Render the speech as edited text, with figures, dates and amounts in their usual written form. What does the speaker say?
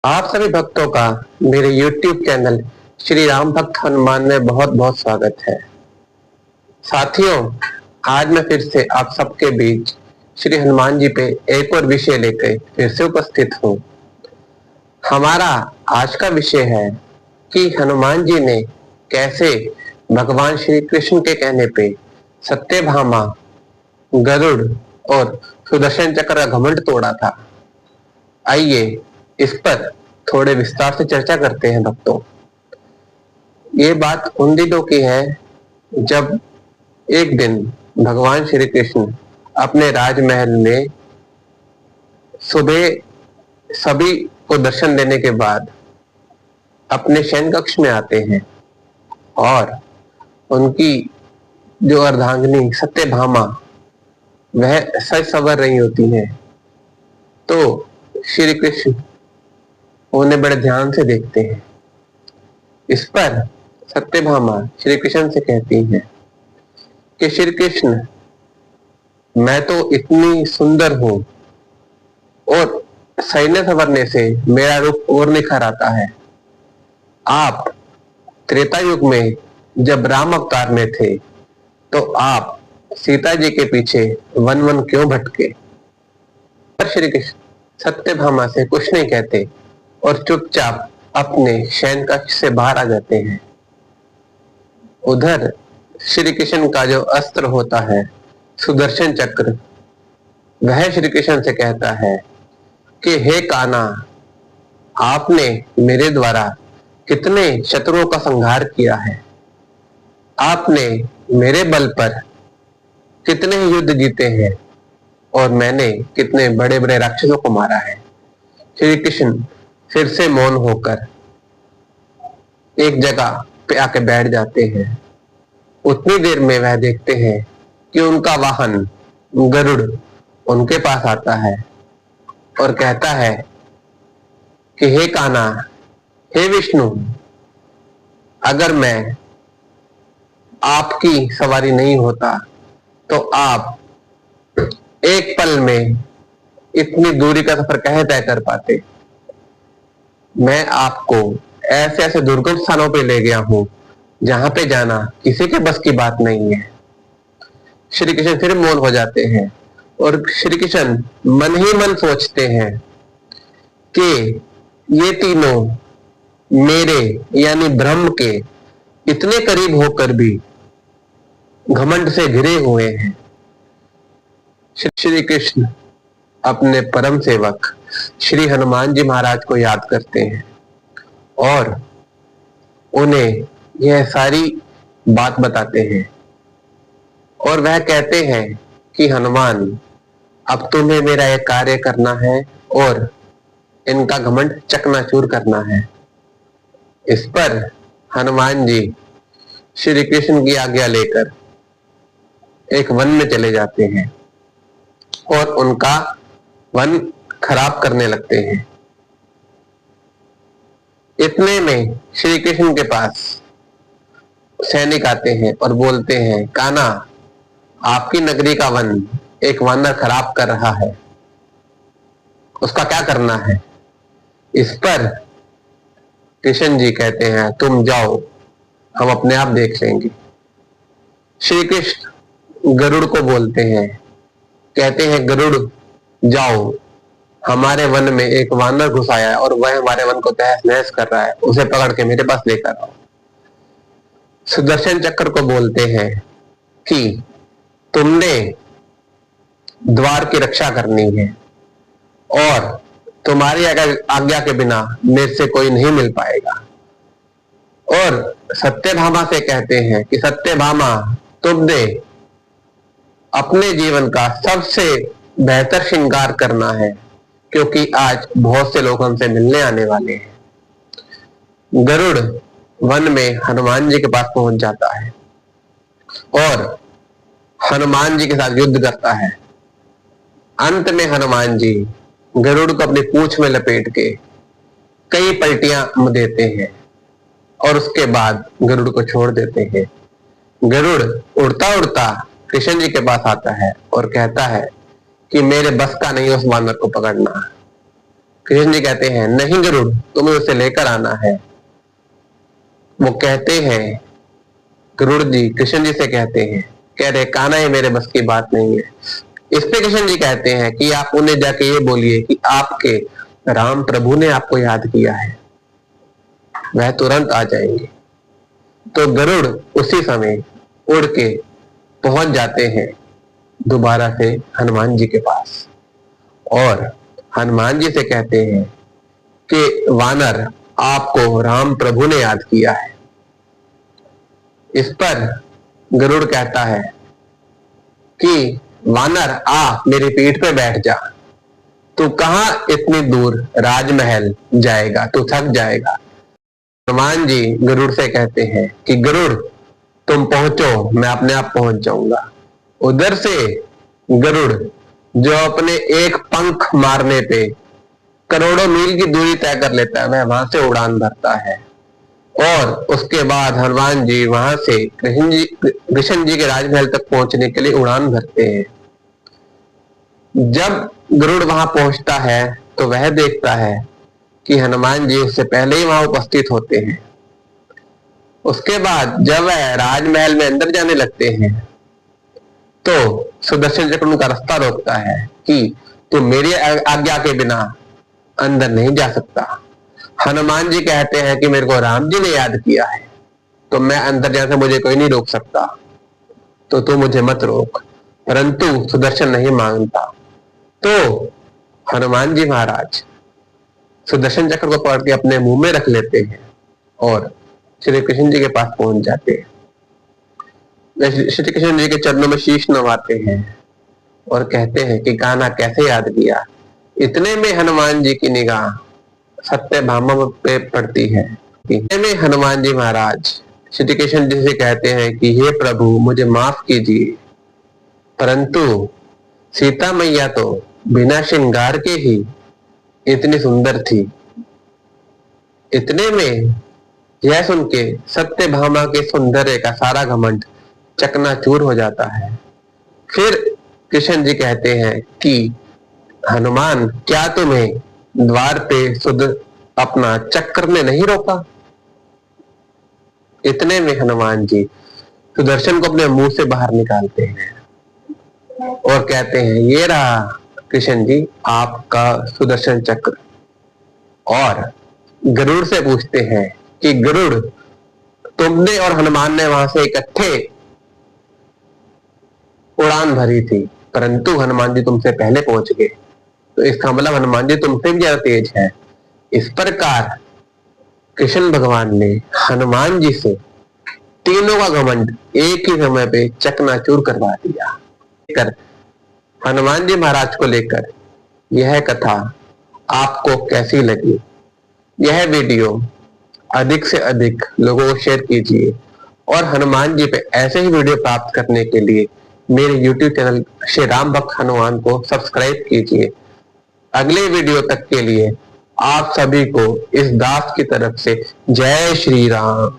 आप सभी भक्तों का मेरे YouTube चैनल श्री राम भक्त हनुमान में बहुत बहुत स्वागत है। साथियों, आज मैं फिर से आप सबके बीच श्री हनुमान जी पे एक और विषय लेकर फिर से उपस्थित हूँ। हमारा आज का विषय है कि हनुमान जी ने कैसे भगवान श्री कृष्ण के कहने पे सत्यभामा, गरुड़ और सुदर्शन चक्र का घमंड तोड़ा था। आइए इस पर थोड़े विस्तार से चर्चा करते हैं भक्तों। ये बात उन दिनों की है जब एक दिन भगवान श्री कृष्ण अपने राजमहल में सुबह सभी को दर्शन देने के बाद अपने शयन कक्ष में आते हैं और उनकी जो अर्धांगिनी सत्यभामा वह सज संवर रही होती है, तो श्री कृष्ण उन्हें बड़े ध्यान से देखते हैं। इस पर सत्यभामा श्री कृष्ण से कहती है कि श्री कृष्ण, मैं तो इतनी सुंदर हूं और सैन्य संवरने से मेरा रूप और निखर आता है। आप त्रेता युग में जब राम अवतार में थे तो आप सीता जी के पीछे वन वन क्यों भटके? पर श्री कृष्ण सत्यभामा से कुछ नहीं कहते और चुपचाप अपने शयन कक्ष से बाहर आ जाते हैं। उधर श्री कृष्ण का जो अस्त्र होता है सुदर्शन चक्र, वह श्री कृष्ण से कहता है कि हे कान्हा, आपने मेरे द्वारा कितने शत्रुओं का संहार किया है, आपने मेरे बल पर कितने युद्ध जीते हैं और मैंने कितने बड़े बड़े राक्षसों को मारा है। श्री कृष्ण फिर से मौन होकर एक जगह पे आके बैठ जाते हैं। उतनी देर में वह देखते हैं कि उनका वाहन गरुड़ उनके पास आता है और कहता है कि हे कान्हा, हे विष्णु, अगर मैं आपकी सवारी नहीं होता तो आप एक पल में इतनी दूरी का सफर कैसे तय कर पाते? मैं आपको ऐसे ऐसे दुर्गम स्थानों पे ले गया हूं जहां पे जाना किसी के बस की बात नहीं है। श्री कृष्ण फिर मौन हो जाते हैं और श्री कृष्ण मन ही मन सोचते हैं कि ये तीनों मेरे यानी ब्रह्म के इतने करीब होकर भी घमंड से घिरे हुए हैं। श्री कृष्ण अपने परम सेवक श्री हनुमान जी महाराज को याद करते हैं और उन्हें यह सारी बात बताते हैं और वह कहते हैं कि हनुमान, अब तुम्हें मेरा एक कार्य करना है और इनका घमंड चकनाचूर करना है। इस पर हनुमान जी श्री कृष्ण की आज्ञा लेकर एक वन में चले जाते हैं और उनका वन खराब करने लगते हैं। इतने में श्री कृष्ण के पास सैनिक आते हैं और बोलते हैं, कान्हा, आपकी नगरी का वन एक वानर खराब कर रहा है, उसका क्या करना है? इस पर कृष्ण जी कहते हैं, तुम जाओ, हम अपने आप देख लेंगे। श्री कृष्ण गरुड़ को बोलते हैं, कहते हैं, गरुड़ जाओ, हमारे वन में एक वानर घुस आया है और वह हमारे वन को तहस नहस कर रहा है, उसे पकड़ के मेरे पास लेकर आओ। सुदर्शन चक्र को बोलते हैं कि तुमने द्वार की रक्षा करनी है और तुम्हारी आज्ञा के बिना मेरे से कोई नहीं मिल पाएगा। और सत्यभामा से कहते हैं कि सत्यभामा, तुमने अपने जीवन का सबसे बेहतर श्रृंगार करना है, क्योंकि आज बहुत से लोग हमसे मिलने आने वाले हैं। गरुड़ वन में हनुमान जी के पास पहुंच जाता है और हनुमान जी के साथ युद्ध करता है। अंत में हनुमान जी गरुड़ को अपनी पूंछ में लपेट के कई पलटियां देते हैं और उसके बाद गरुड़ को छोड़ देते हैं। गरुड़ उड़ता उड़ता कृष्ण जी के पास आता है और कहता है कि मेरे बस का नहीं उस वानर को पकड़ना। कृष्ण जी कहते हैं नहीं गरुड़, तुम्हें उसे लेकर आना है। वो कहते हैं, गरुड़ जी कृष्ण जी से कहते हैं, कह रहे कान्हा ये मेरे बस की बात नहीं है। इस पे कृष्ण जी कहते हैं कि आप उन्हें जाके ये बोलिए कि आपके राम प्रभु ने आपको याद किया है, वह तुरंत आ जाएंगे। तो गरुड़ उसी समय उड़ के पहुंच जाते हैं दोबारा से हनुमान जी के पास, और हनुमान जी से कहते हैं कि वानर आपको राम प्रभु ने याद किया है। इस पर गरुड़ कहता है कि वानर आ मेरी पीठ पे बैठ जा, तू कहां इतनी दूर राजमहल जाएगा, तू थक जाएगा। हनुमान जी गरुड़ से कहते हैं कि गरुड़ तुम पहुंचो, मैं अपने आप पहुंच जाऊंगा। उधर से गरुड़ जो अपने एक पंख मारने पे करोड़ों मील की दूरी तय कर लेता है, वह वहां से उड़ान भरता है। और उसके बाद हनुमान जी वहां से कृष्ण जी के राजमहल तक पहुंचने के लिए उड़ान भरते हैं। जब गरुड़ वहां पहुंचता है तो वह देखता है कि हनुमान जी उससे पहले ही वहां उपस्थित होते हैं। उसके बाद जब वह राजमहल में अंदर जाने लगते हैं तो सुदर्शन चक्र उनका रास्ता रोकता है कि तू मेरी आज्ञा के बिना अंदर नहीं जा सकता। हनुमान जी कहते हैं कि मेरे को राम जी ने याद किया है, तो मैं अंदर जाने से मुझे कोई नहीं रोक सकता, तो तू मुझे मत रोक। परंतु सुदर्शन नहीं मानता, तो हनुमान जी महाराज सुदर्शन चक्र को पकड़ के अपने मुंह में रख लेते हैं और श्री कृष्ण जी के पास पहुंच जाते हैं। श्री कृष्ण जी के चरणों में शीश नवाते हैं और कहते हैं कि कान्हा कैसे याद किया। इतने में हनुमान जी की निगाह सत्यभामा पे पड़ती है। इतने में हनुमान जी महाराज श्री कृष्ण जी से कहते हैं कि हे प्रभु मुझे माफ कीजिए, परंतु सीता मैया तो बिना श्रृंगार के ही इतनी सुंदर थी। इतने में यह सुन के सत्यभामा के सौंदर्य का सारा घमंड चकनाचूर हो जाता है। फिर कृष्ण जी कहते हैं कि हनुमान क्या तुम्हें द्वार पे सुध अपना चक्र ने नहीं रोका। इतने में हनुमान जी सुदर्शन को अपने मुंह से बाहर निकालते हैं और कहते हैं ये रहा कृष्ण जी आपका सुदर्शन चक्र। और गरुड़ से पूछते हैं कि गरुड़ तुमने और हनुमान ने वहां से इकट्ठे उड़ान भरी थी, परंतु हनुमान जी तुमसे पहले पहुंच गए, तो इसका मतलब हनुमान जी तुमसे भी ज्यादा तेज है। इस प्रकार कृष्ण भगवान ने हनुमान जी से तीनों का घमंड एक ही समय पे चकनाचूर करवा दिया। कर हनुमान जी महाराज को लेकर यह कथा आपको कैसी लगी? यह वीडियो अधिक से अधिक लोगों को शेयर कीजिए और हनुमान जी पे ऐसे ही वीडियो प्राप्त करने के लिए मेरे YouTube चैनल श्री राम भक्त हनुमान को सब्सक्राइब कीजिए। अगले वीडियो तक के लिए आप सभी को इस दास की तरफ से जय श्री राम।